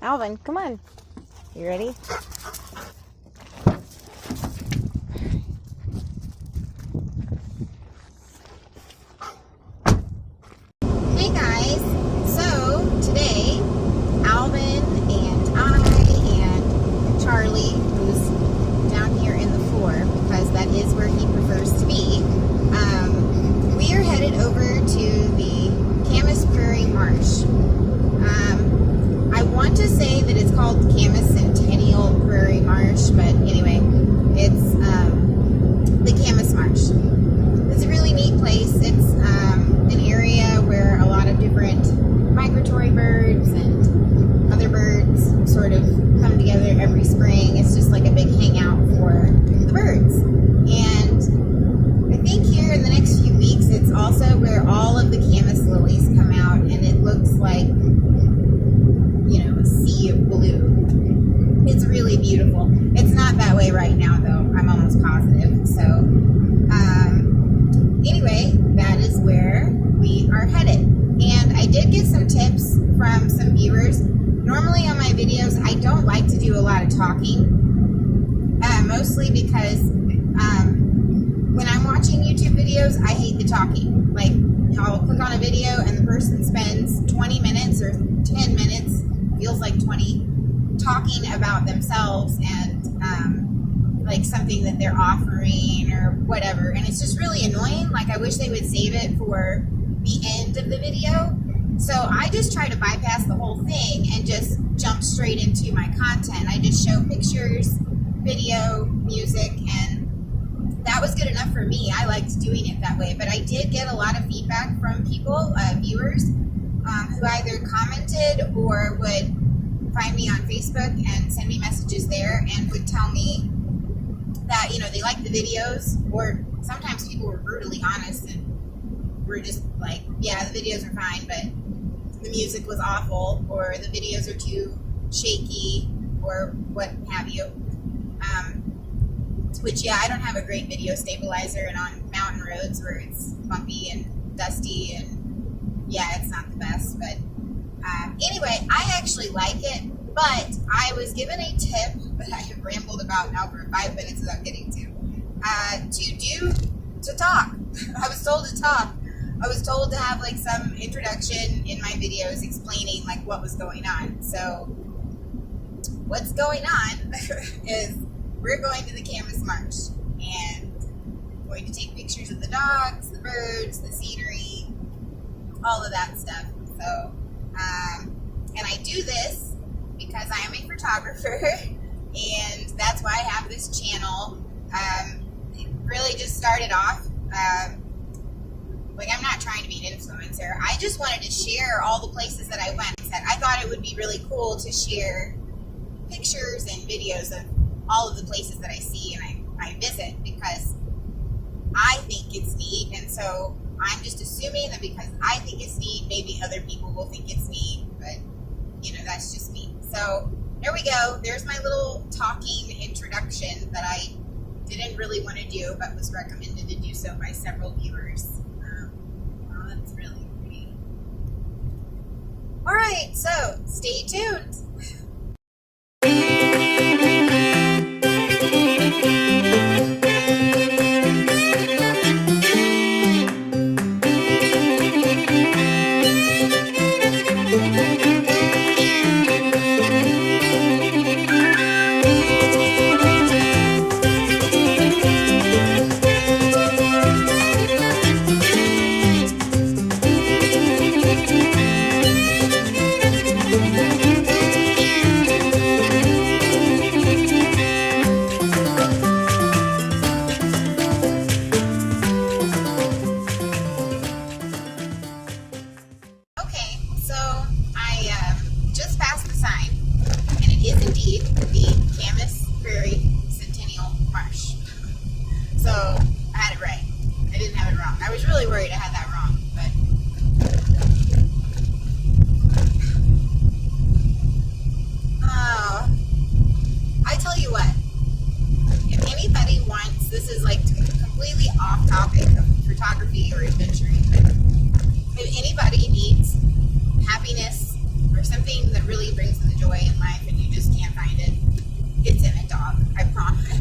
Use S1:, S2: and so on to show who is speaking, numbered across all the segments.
S1: Alvin, come on. You ready? Hey guys, so today Alvin and I and Charlie, who's down here in the floor because that is where he prefers to be, we are headed over to the Camas Prairie Marsh. I want to say that it's called Camas Centinnial Prairie Marsh, but anyway, it's the Camas Marsh. It's a really neat place. It's an area where a lot of different migratory birds and other birds sort of come together every spring. It's just like a big hangout for the birds. And I think here in the next few weeks, it's also where all of the camas lilies come out, and it looks like, you know, a sea of blue. It's really beautiful. It's not that way right now, though. I'm almost positive. So, anyway, that is where we are headed. And I did get some tips from some viewers. Normally on my videos, I don't like to do a lot of talking, mostly because when I'm watching YouTube videos, I hate the talking. Like, I'll click on a video and the person spends 20 minutes or 10 minutes, feels like 20, talking about themselves and like something that they're offering or whatever, and it's just really annoying. Like, I wish they would save it for the end of the video. So I just try to bypass the whole thing and just jump straight into my content. I just show pictures, video, music, and that was good enough for me. I liked doing it that way, but I did get a lot of feedback from people, viewers, who either commented or would find me on Facebook and send me messages there and would tell me that, you know, they liked the videos, or sometimes people were brutally honest and were just like, yeah, the videos are fine, but the music was awful, or the videos are too shaky, or what have you. Which, yeah, I don't have a great video stabilizer, and on mountain roads where it's bumpy and dusty, and yeah, it's not the best. But anyway, I actually like it. But I was given a tip that I have rambled about now for 5 minutes without getting to talk. I was told to talk. I was told to have like some introduction in my videos explaining like what was going on. So what's going on is we're going to the Camas Marsh and going to take pictures of the dogs, the birds, the scenery, all of that stuff. So, and I do this because I am a photographer, and that's why I have this channel. It really just started off, like, I'm not trying to be an influencer. I just wanted to share all the places that I went. I thought it would be really cool to share pictures and videos of all of the places that I see and I visit, because I think it's neat, and so I'm just assuming that because I think it's neat, maybe other people will think it's neat, but, you know, that's just me. So there we go. There's my little talking introduction that I didn't really want to do, but was recommended to do so by several viewers. Oh, that's really pretty. All right, so stay tuned. something that really brings me joy in life and you just can't find it, it's in a dog, I promise.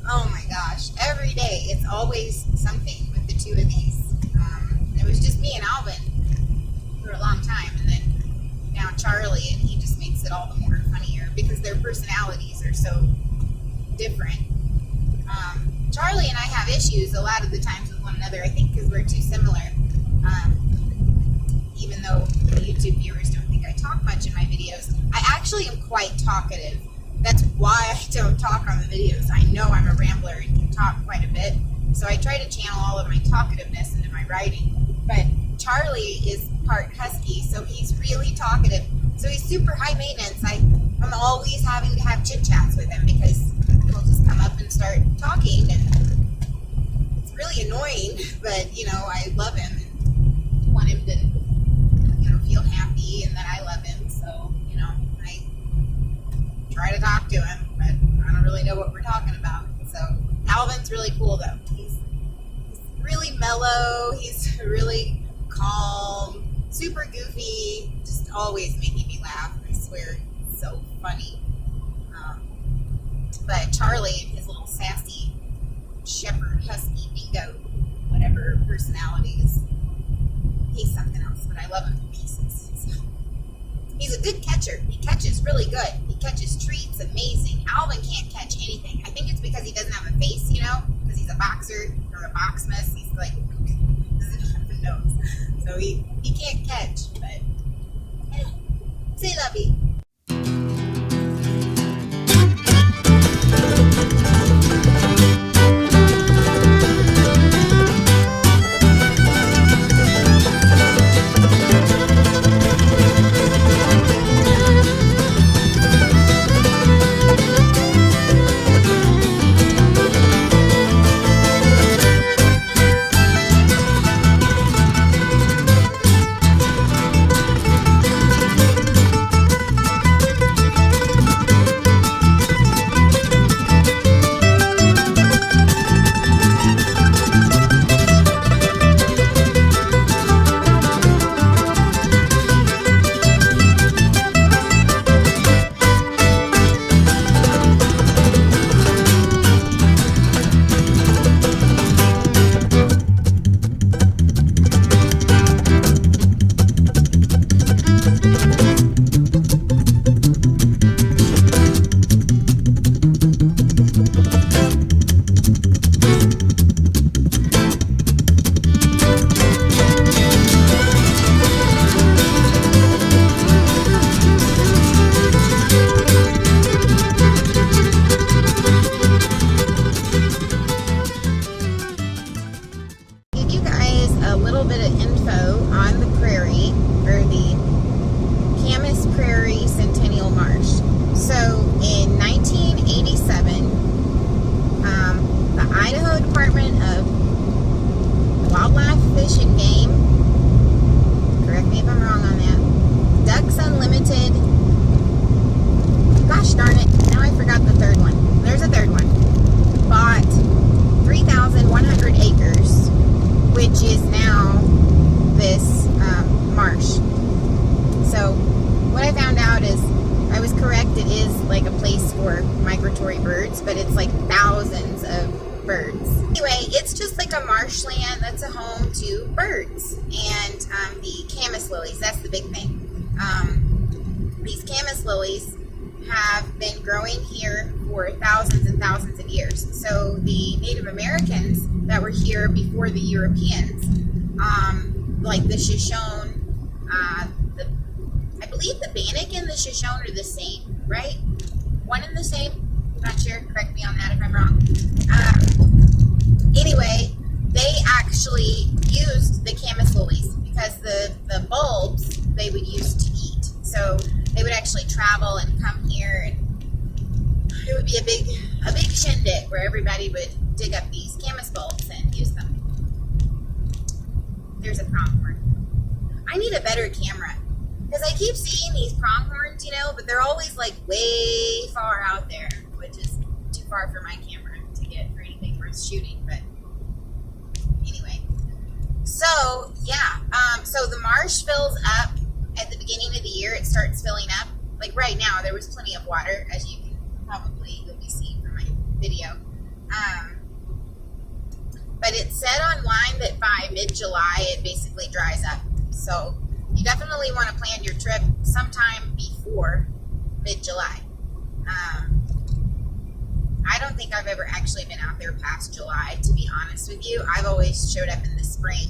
S1: Oh my gosh, every day it's always something with the two of these. It was just me and Alvin for a long time, and then now Charlie, and he just makes it all the more funnier because their personalities are so different. Charlie and I have issues a lot of the times with one another, I think because we're too similar. Even though the YouTube viewers don't think I talk much in my videos, I actually am quite talkative. That's why I don't talk on the videos. I know I'm a rambler and can talk quite a bit, so I try to channel all of my talkativeness into my writing. But Charlie is part husky, so he's really talkative. So he's super high maintenance. I'm always having to have chit chats with him because he'll just come up and start talking, and it's really annoying. But you know, I love him and want him to, you know, feel happy and that I love him. So you know, I try to talk to him, but I don't really know what we're talking about. So Alvin's really cool though. He's really mellow. He's really calm, super goofy, just always making me laugh. I swear, it's so funny. But Charlie and his little sassy shepherd, husky, dingo, whatever personality is, he's something else. But I love him to pieces. So, he's a good catcher. He catches really good. He catches treats amazing. Alvin can't catch anything. I think it's because he doesn't have a face, you know, because he's a boxer or a boxmas. He's like, doesn't have a nose. So he can't catch, but say lovey. Camas Prairie Centinnial Marsh. So in 1987, the Idaho Department of Wildlife, Fish, and Game, correct me if I'm wrong on that, Ducks Unlimited, gosh darn it, now I forgot the third one. There's a third one. Bought 3,100 acres, which is now this marsh. So what I found out is I was correct. It is like a place for migratory birds, but it's like thousands of birds. Anyway, it's just like a marshland that's a home to birds and the camas lilies. That's the big thing. These camas lilies have been growing here for thousands and thousands of years. So the Native Americans that were here before the Europeans, like the Shoshone, I believe the Bannock and the Shoshone are the same, right? One and the same? Not sure. Correct me on that if I'm wrong. Anyway, they actually used the camas lilies because the bulbs they would use to eat. So they would actually travel and come here, and it would be a big shindig where everybody would dig up these camas bulbs and use them. There's a pronghorn. I need a better camera because I keep seeing these pronghorns, but they're always like way far out there, which is too far for my camera to get for anything worth shooting. But anyway, so yeah, so the marsh fills up at the beginning of the starts filling up, like right now, there was plenty of water, as you can probably you'll be seeing from my video. But it said online that by mid-July, it basically dries up. So you definitely want to plan your trip sometime before mid-July. I don't think I've ever actually been out there past July, to be honest with you. I've always showed up in the spring.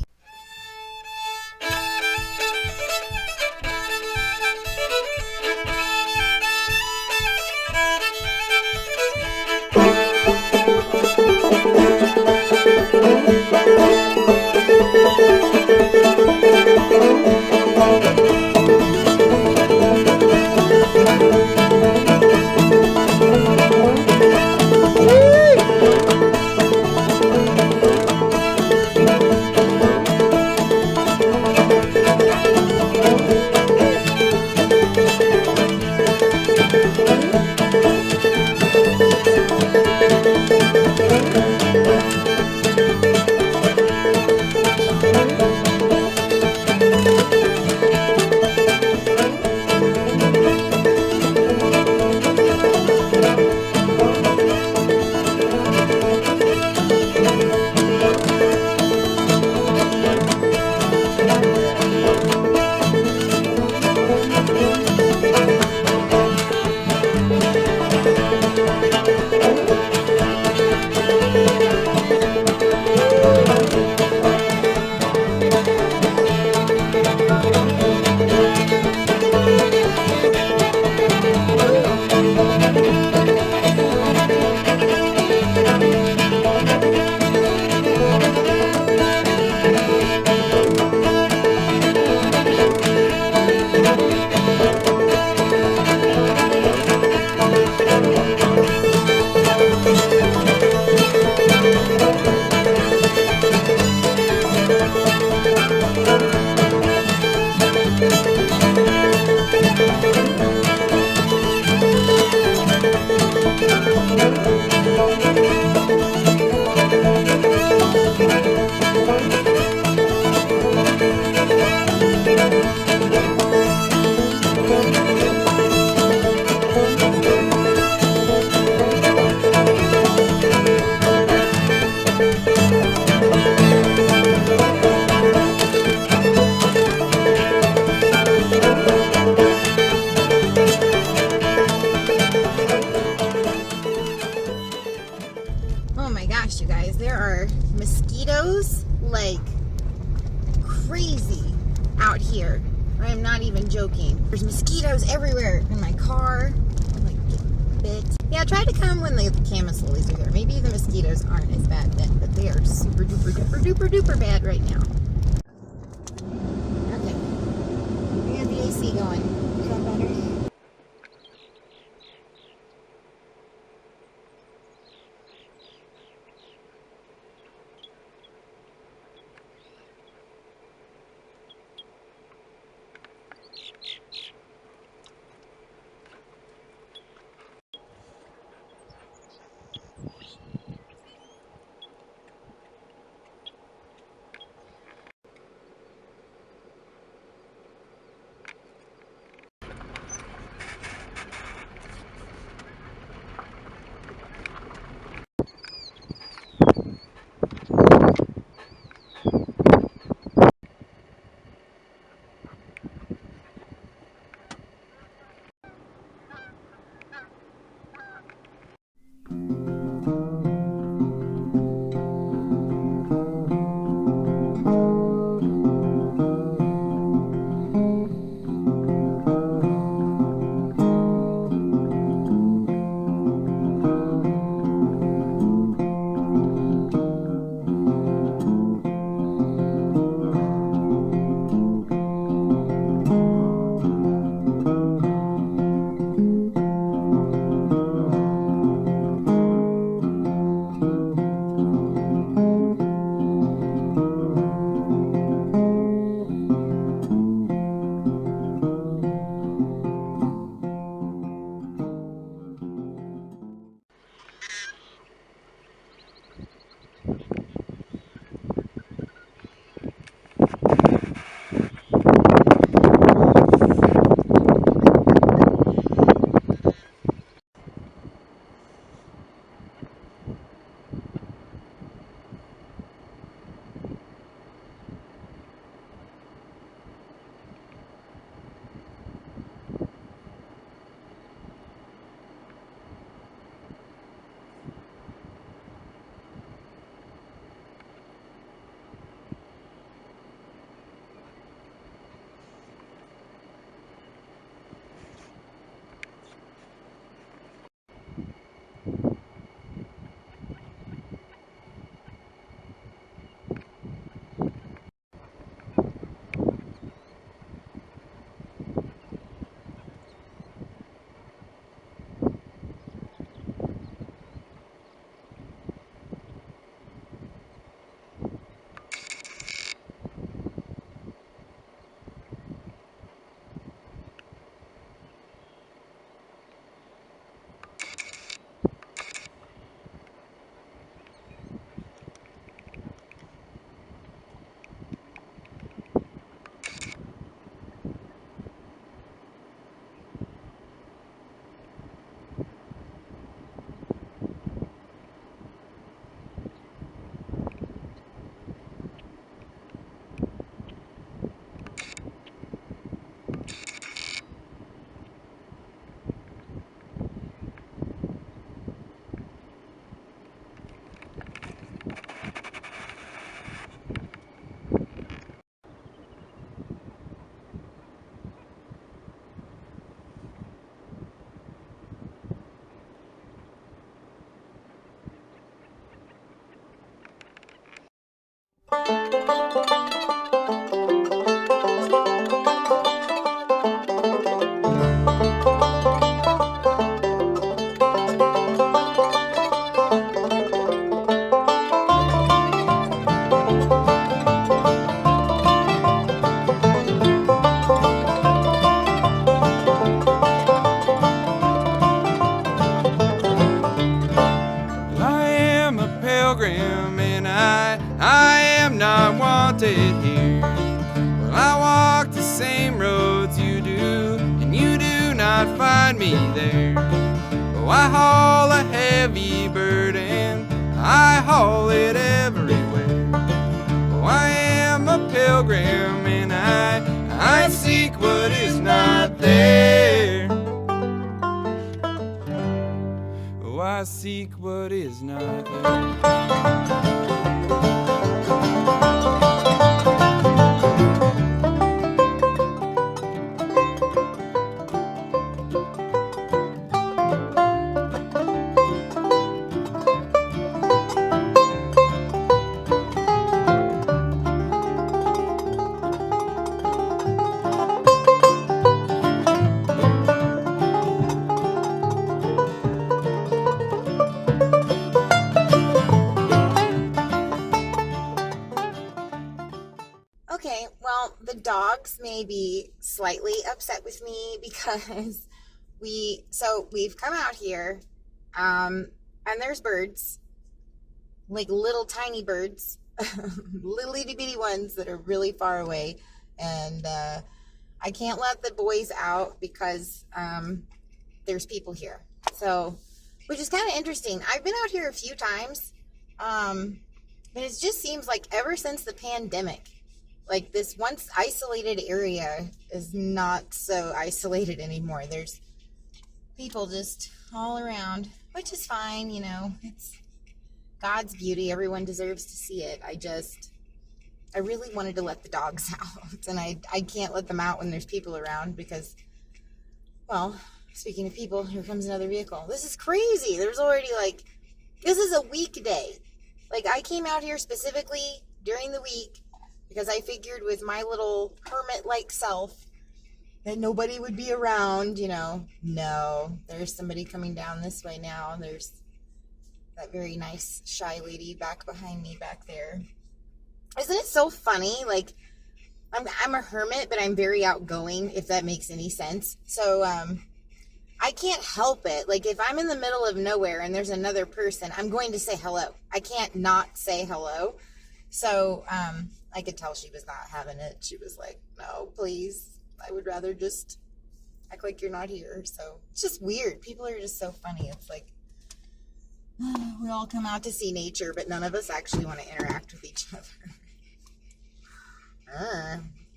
S1: Oh my gosh, you guys, there are mosquitoes like crazy out here. I'm not even joking. There's mosquitoes everywhere in my car. I'm like getting bit. Yeah, I tried to come when the Camas lilies are there. Maybe the mosquitoes aren't as bad then, but they are super duper duper duper duper bad right now. Okay. We got the AC going. Is that better?
S2: And I am not wanted here. Well, I walk the same roads you do, and you do not find me there. Oh, I haul a heavy burden, I haul it everywhere. Oh, I am a pilgrim, and I seek what is not there. Oh, I seek what is not there.
S1: Okay, well, the dogs may be slightly upset with me because we've come out here, and there's birds, like little tiny birds, little itty bitty ones that are really far away, and I can't let the boys out because there's people here. So, which is kind of interesting. I've been out here a few times, but it just seems like ever since the pandemic, like this once isolated area is not so isolated anymore. There's people just all around, which is fine, you know. It's God's beauty. Everyone deserves to see it. I really wanted to let the dogs out, and I can't let them out when there's people around because, well, speaking of people, here comes another vehicle. This is crazy. There's already this is a weekday. Like, I came out here specifically during the week because I figured with my little hermit-like self that nobody would be around, you know. No, there's somebody coming down this way now. There's that very nice, shy lady back behind me back there. Isn't it so funny? Like, I'm a hermit, but I'm very outgoing, if that makes any sense. So, I can't help it. Like, if I'm in the middle of nowhere and there's another person, I'm going to say hello. I can't not say hello. So, I could tell she was not having it. She was like, no, please. I would rather just act like you're not here. So, it's just weird. People are just so funny. It's like, we all come out to see nature, but none of us actually want to interact with each other.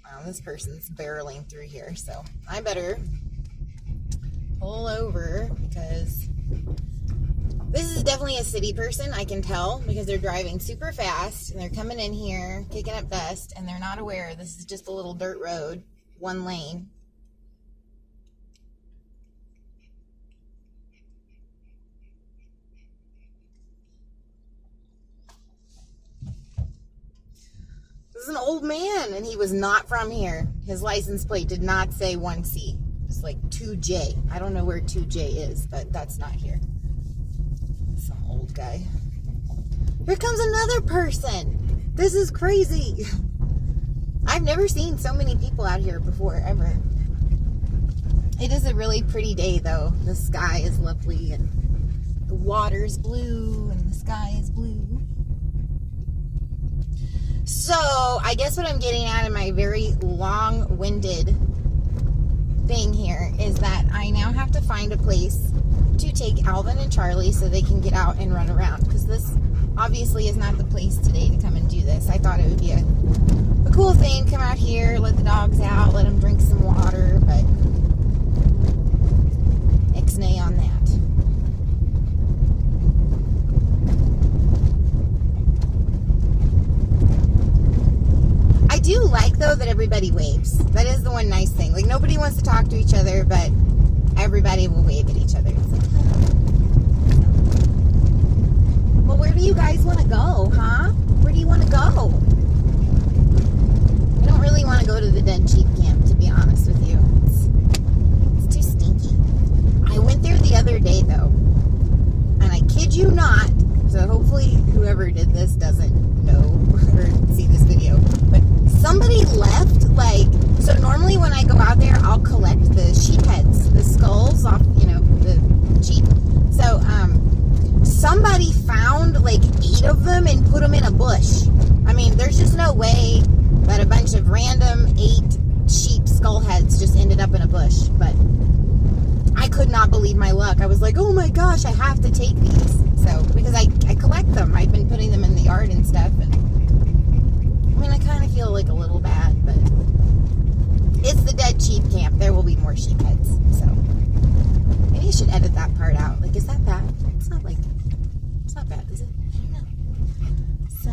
S1: Well, this person's barreling through here, so I better pull over because this is definitely a city person, I can tell, because they're driving super fast and they're coming in here, kicking up dust, and they're not aware this is just a little dirt road, one lane. This is an old man, and he was not from here. His license plate did not say 1C. It's like 2J. I don't know where 2J is, but that's not here. Some old guy. Here comes another person. This is crazy. I've never seen so many people out here before, ever. It is a really pretty day, though. The sky is lovely, and the water's blue, and the sky is blue. So, I guess what I'm getting at in my very long-winded thing here is that I now have to find a place to take Alvin and Charlie so they can get out and run around, because this obviously is not the place today to come and do this. I thought it would be a cool thing, come out here, let the dogs out, let them drink some water, but ixnay on that. I do like, though, that everybody waves. That is the one nice thing. Like, nobody wants to talk to each other, but everybody will wave at each other. It's like, well, where do you guys want to go, huh? Where do you want to go? really want to go to the dead sheep camp, to be honest with you. It's too stinky. I went there the other day, though, and I kid you not, so hopefully whoever did this doesn't know or see this video, but somebody left, like, so normally when I go out there, I'll collect the sheep heads, the skulls off, you know, the sheep. So, somebody found like 8 of them and put them in a bush. I mean, there's just no way that a bunch of random 8 sheep skull heads just ended up in a bush, but I could not believe my luck. I was like, oh my gosh, I have to take these. So, because I collect them. I've been putting them in the yard and stuff, and I mean, I kind of feel like a little bad, but it's the dead sheep camp. There will be more sheep heads, so maybe you should edit that part out. Like, is that bad? It's not like, it's not bad, is it? I don't know. So,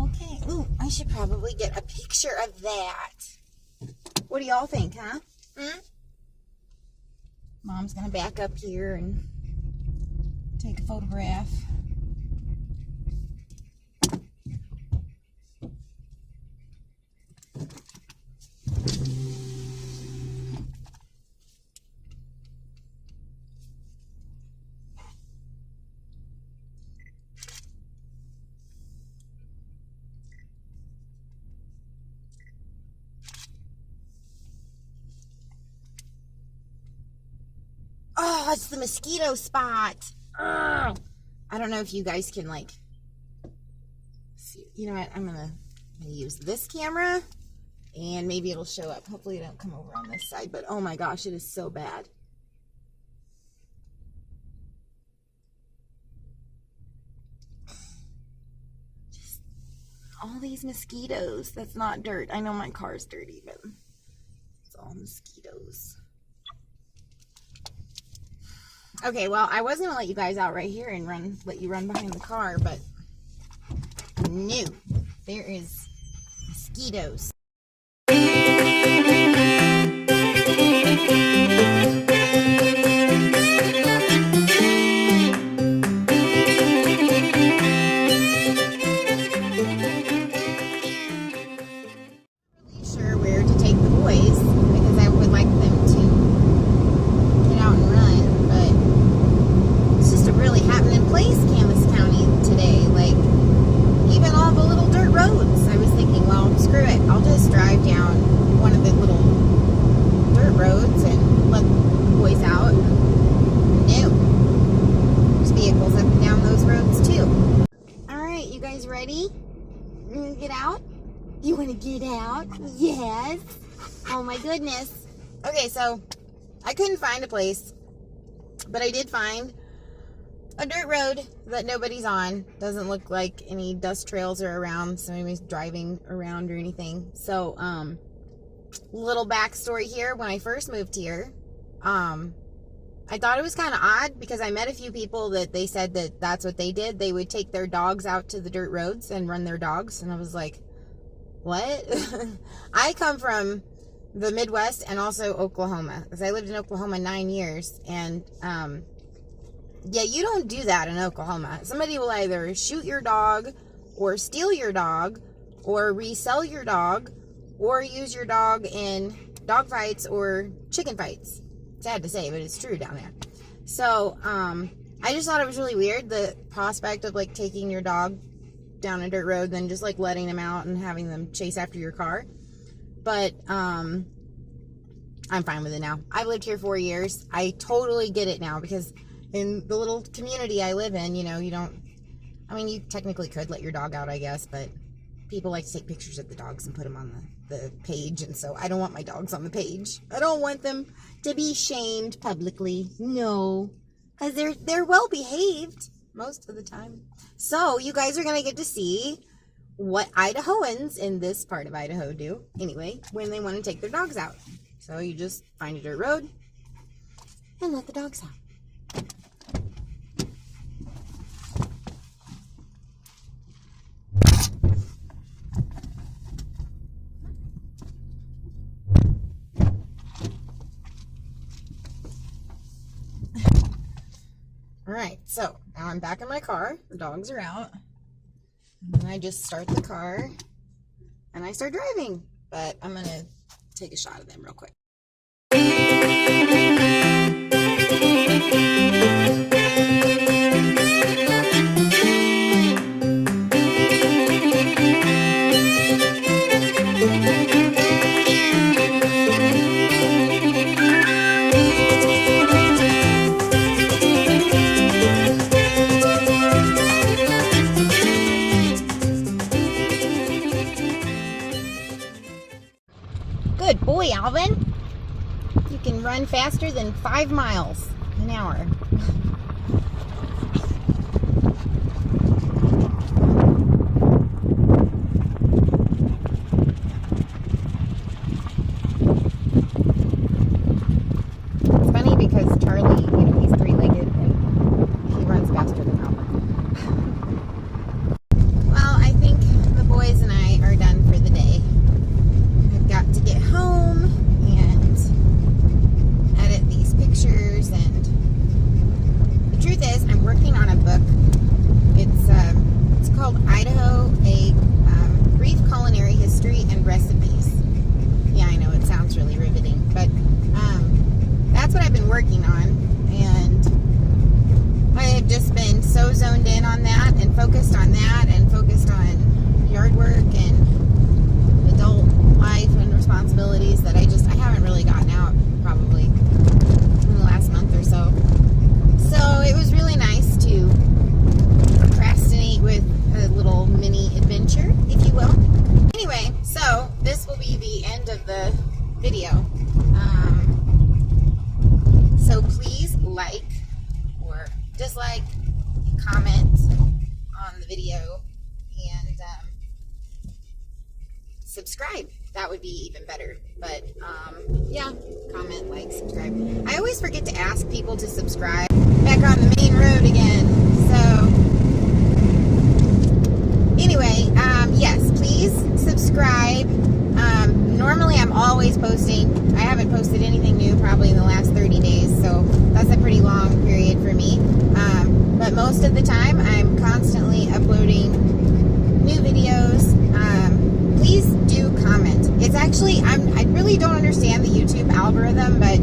S1: okay. Ooh, I should probably get a picture of that. What do y'all think, huh? Mom's gonna back up here and take a photograph. Oh, it's the mosquito spot. Ugh. I don't know if you guys can, like, see. You know what? I'm gonna use this camera, and maybe it'll show up. Hopefully it don't come over on this side, but oh my gosh, it is so bad. Just all these mosquitoes. That's not dirt. I know my car's dirty, but it's all mosquitoes. Okay, well, I was going to let you guys out right here and let you run behind the car, but no, there is mosquitoes. Sure where to take the boys, because I would like them to get out and run, but it's just a really happening place, Camas County, today. Like, even all the little dirt roads. I was thinking, well, screw it, I'll just drive down one of the little dirt roads and let the boys out. No, there's vehicles up and down those roads too. Alright, you guys ready? Get out? You want to get out? Yes. Oh my goodness. Okay, so I couldn't find a place, but I did find a dirt road that nobody's on. Doesn't look like any dust trails are around, so anybody's driving around or anything. So, little backstory here. When I first moved here, I thought it was kind of odd because I met a few people that they said that that's what they did. They would take their dogs out to the dirt roads and run their dogs, and I was like, what? I come from the Midwest and also Oklahoma, because I lived in Oklahoma 9 years, and yeah, you don't do that in Oklahoma. Somebody will either shoot your dog or steal your dog or resell your dog or use your dog in dog fights or chicken fights. Sad to say, but it's true down there. So I just thought it was really weird, the prospect of like taking your dog down a dirt road, then just like letting them out and having them chase after your car. But I'm fine with it now. I've lived here 4 years. I totally get it now, because in the little community I live in, you know, you don't, I mean, you technically could let your dog out, I guess, but people like to take pictures of the dogs and put them on the page, and so I don't want my dogs on the page. I don't want them to be shamed publicly. No, because they're well behaved most of the time. So you guys are gonna get to see what Idahoans in this part of Idaho do anyway when they want to take their dogs out. So you just find a dirt road and let the dogs out. Alright, so now I'm back in my car. The dogs are out. And I just start the car. and I start driving. But I'm gonna take a shot of them real quick. Good boy, Alvin. You can run faster than 5 miles an hour. It's funny because Charlie, he's 3-legged and he runs faster than Alvin. Well, I think the boys and I are done for the day. I've got to get home and edit these pictures, and the truth is I'm working on a book. It's called Idaho, a brief culinary history and recipes. Yeah, I know it sounds really riveting, but that's what I've been working on, and I have just been so zoned in on that and focused on yard work and adult life and responsibilities that I haven't really gotten out probably in the last month or so. So it was really nice to procrastinate with a little mini adventure, if you will. Anyway, so this will be the end of the video. So please like or dislike, comment on the video, and subscribe. That would be even better. But yeah, comment, like, subscribe. I always forget to ask people to subscribe. Back on the main road again. So anyway, yes, please subscribe. Normally I'm always posting. I haven't posted anything new probably in the last 30 days, so that's a pretty long period for me. But most of the time I'm constantly uploading new videos. Please do comment. It's actually, I really don't understand the YouTube algorithm, but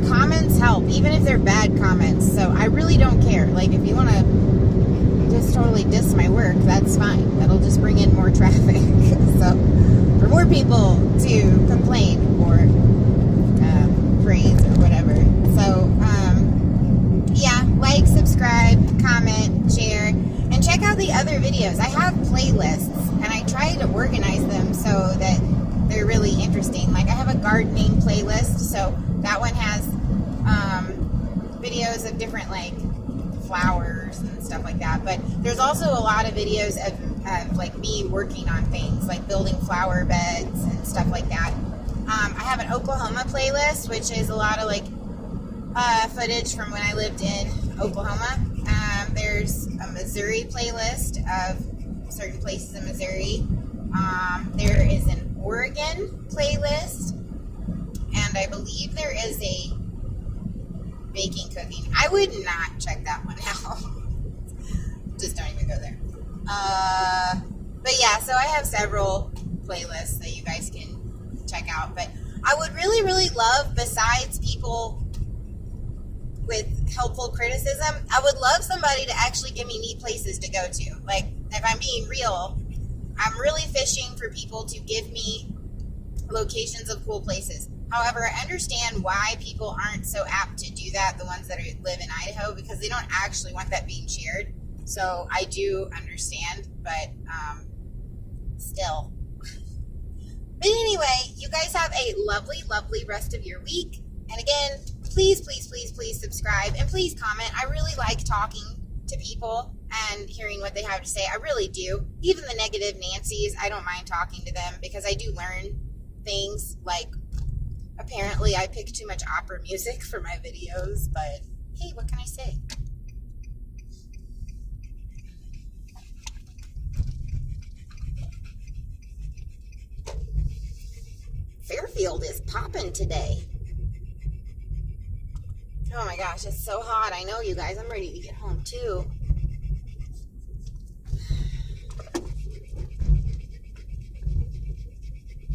S1: comments help, even if they're bad comments. So I really don't care. Like, if you want to just totally diss my work, that's fine. That'll just bring in more traffic. So, for more people to complain or praise or whatever. So, yeah, like, subscribe, comment, share, and check out the other videos. I have playlists, and I try to organize them so that they're really interesting. Like, I have a gardening playlist, so that one has videos of different, like, flowers and stuff like that. But there's also a lot of videos of like me working on things, like building flower beds and stuff like that. I have an Oklahoma playlist, which is a lot of like footage from when I lived in Oklahoma. There's a Missouri playlist of certain places in Missouri. There is an Oregon playlist, and I believe there is a baking cooking. I would not check that one out. Just don't even go there. But yeah, so I have several playlists that you guys can check out. But I would really, really love, besides people with helpful criticism, I would love somebody to actually give me neat places to go to. Like, if I'm being real, I'm really fishing for people to give me locations of cool places. However, I understand why people aren't so apt to do that, the ones that live in Idaho, because they don't actually want that being shared. So I do understand, but still. But anyway, you guys have a lovely, lovely rest of your week. And again, please, please, please, please subscribe, and please comment. I really like talking to people and hearing what they have to say. I really do. Even the negative Nancy's, I don't mind talking to them, because I do learn things. Like, apparently I pick too much opera music for my videos, but hey, what can I say? Fairfield is popping today. Oh my gosh, it's so hot. I know, you guys. I'm ready to get home too.